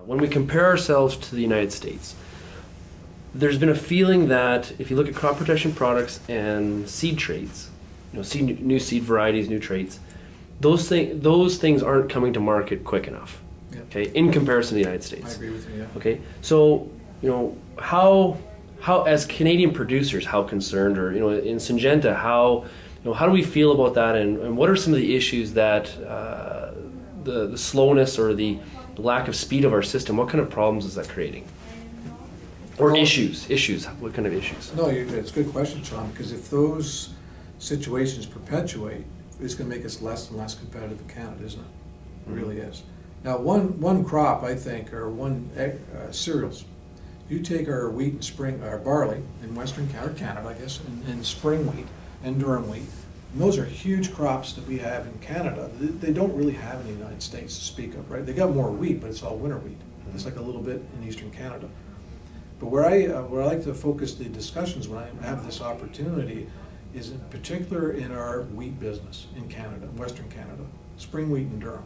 when we compare ourselves to the United States, there's been a feeling that if you look at crop protection products and seed traits, new seed varieties, new traits, those things aren't coming to market quick enough. Yep. Okay, in comparison to the United States. I agree with you. Yeah. Okay, so how as Canadian producers, how concerned, or in Syngenta, how do we feel about that, and what are some of the issues that the slowness or the lack of speed of our system, what kind of problems is that creating? Or issues, what kind of issues? No, it's a good question, Sean, because if those situations perpetuate, it's going to make us less and less competitive in Canada, isn't it? It really is. Now, one crop, I think, or cereals. If you take our wheat and spring, our barley in Western Canada, I guess, and spring wheat and durum wheat, and those are huge crops that we have in Canada. They don't really have in the United States to speak of, right? They got more wheat, but it's all winter wheat. It's like a little bit in Eastern Canada. But where I like to focus the discussions when I have this opportunity is in particular in our wheat business in Canada, Western Canada, spring wheat and durum.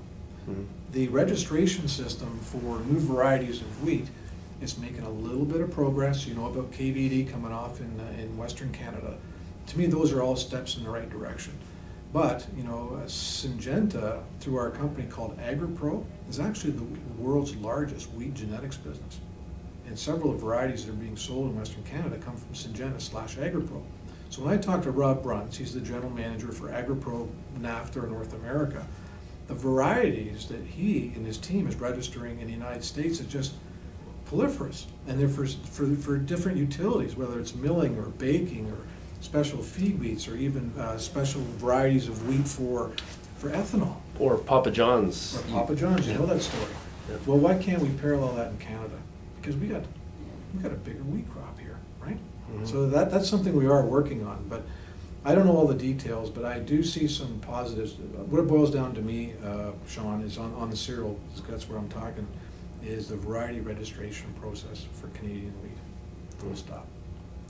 Mm-hmm. The registration system for new varieties of wheat is making a little bit of progress. You know about KVD coming off in Western Canada. To me, those are all steps in the right direction. But Syngenta, through our company called AgriPro, is actually the world's largest wheat genetics business. And several varieties that are being sold in Western Canada come from Syngenta/AgriPro. So when I talk to Rob Bruns, he's the general manager for AgriPro NAFTA North America, the varieties that he and his team is registering in the United States is just proliferous. And they're for different utilities, whether it's milling or baking or special feed wheats or even special varieties of wheat for ethanol. Or Papa John's. Or Papa John's, you know that story. Yeah. Well, why can't we parallel that in Canada? Because we got a bigger wheat crop here, right? Mm-hmm. So that's something we are working on, but I don't know all the details, but I do see some positives. What it boils down to me, Sean, is on the cereal, that's where I'm talking, is the variety registration process for Canadian wheat. Full stop.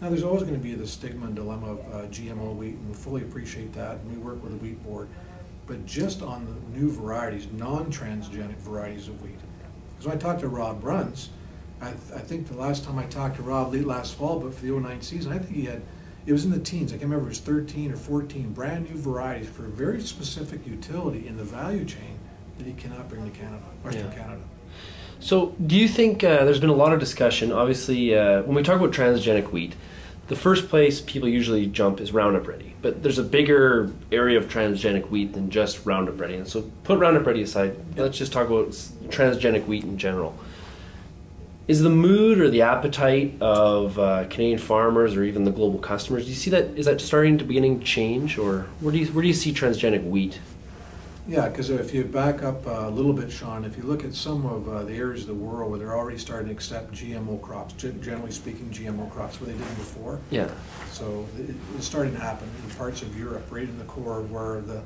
Now, there's always going to be the stigma and dilemma of GMO wheat, and we fully appreciate that, and we work with the wheat board. But just on the new varieties, non-transgenic varieties of wheat. Because when I talked to Rob Bruns, I think the last time I talked to Rob late last fall, but for the 09 season, I think it was in the teens. I can't remember, it was 13 or 14 brand new varieties for a very specific utility in the value chain that he cannot bring to Canada, Western Canada. So do you think there's been a lot of discussion, obviously, when we talk about transgenic wheat, the first place people usually jump is Roundup Ready, but there's a bigger area of transgenic wheat than just Roundup Ready. And so put Roundup Ready aside, let's just talk about transgenic wheat in general. Is the mood or the appetite of Canadian farmers or even the global customers, do you see that, is that starting to beginning to change, or where do you see transgenic wheat? Yeah, because if you back up a little bit, Sean, if you look at some of the areas of the world where they're already starting to accept GMO crops, generally speaking GMO crops, where they didn't before. Yeah. So it's starting to happen in parts of Europe, right in the core of where the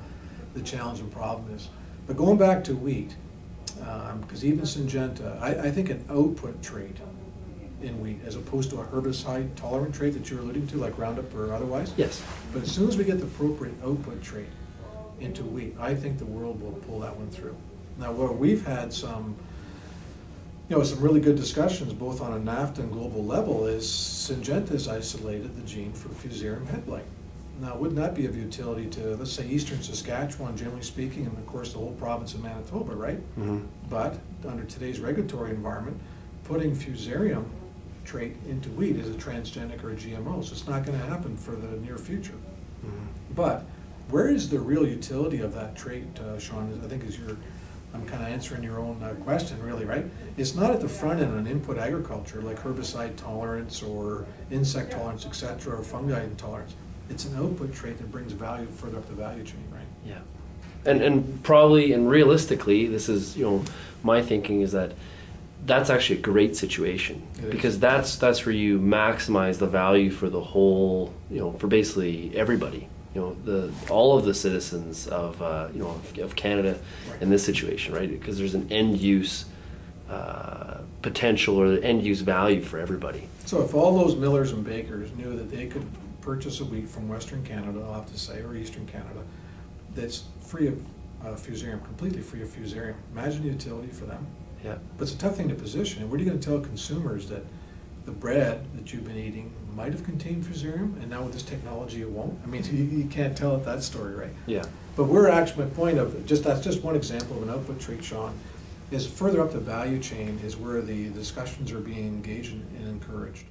challenge and problem is. But going back to wheat, because even Syngenta, I think an output trait in wheat as opposed to a herbicide tolerant trait that you're alluding to, like Roundup or otherwise. Yes. But as soon as we get the appropriate output trait into wheat, I think the world will pull that one through. Now, where we've had some really good discussions both on a NAFTA and global level is Syngenta's isolated the gene for Fusarium head blight. Now, wouldn't that be of utility to, let's say, eastern Saskatchewan, generally speaking, and of course the whole province of Manitoba, right? Mm-hmm. But under today's regulatory environment, putting Fusarium trait into wheat is a transgenic or a GMO, so it's not going to happen for the near future. Mm-hmm. But where is the real utility of that trait, Sean? I think I'm kind of answering your own question, really, right? It's not at the front end on input agriculture, like herbicide tolerance or insect tolerance, etc., or fungi intolerance. It's an output trait that brings value further up the value chain, right? Yeah. And probably, and realistically, this is, my thinking is that that's actually a great situation, because that's where you maximize the value for the whole, for basically everybody. All of the citizens of of Canada in this situation, right? Because there's an end use potential or end use value for everybody. So if all those millers and bakers knew that they could purchase a wheat from Western Canada, I'll have to say, or Eastern Canada, that's free of Fusarium, completely free of Fusarium, imagine the utility for them. Yeah. But it's a tough thing to position. And what are you going to tell consumers that the bread that you've been eating might have contained fusarium, and now with this technology it won't? I mean, you can't tell it that story, right? Yeah. But we're actually, my point of, that's just one example of an output trait, Sean, is further up the value chain is where the discussions are being engaged and encouraged.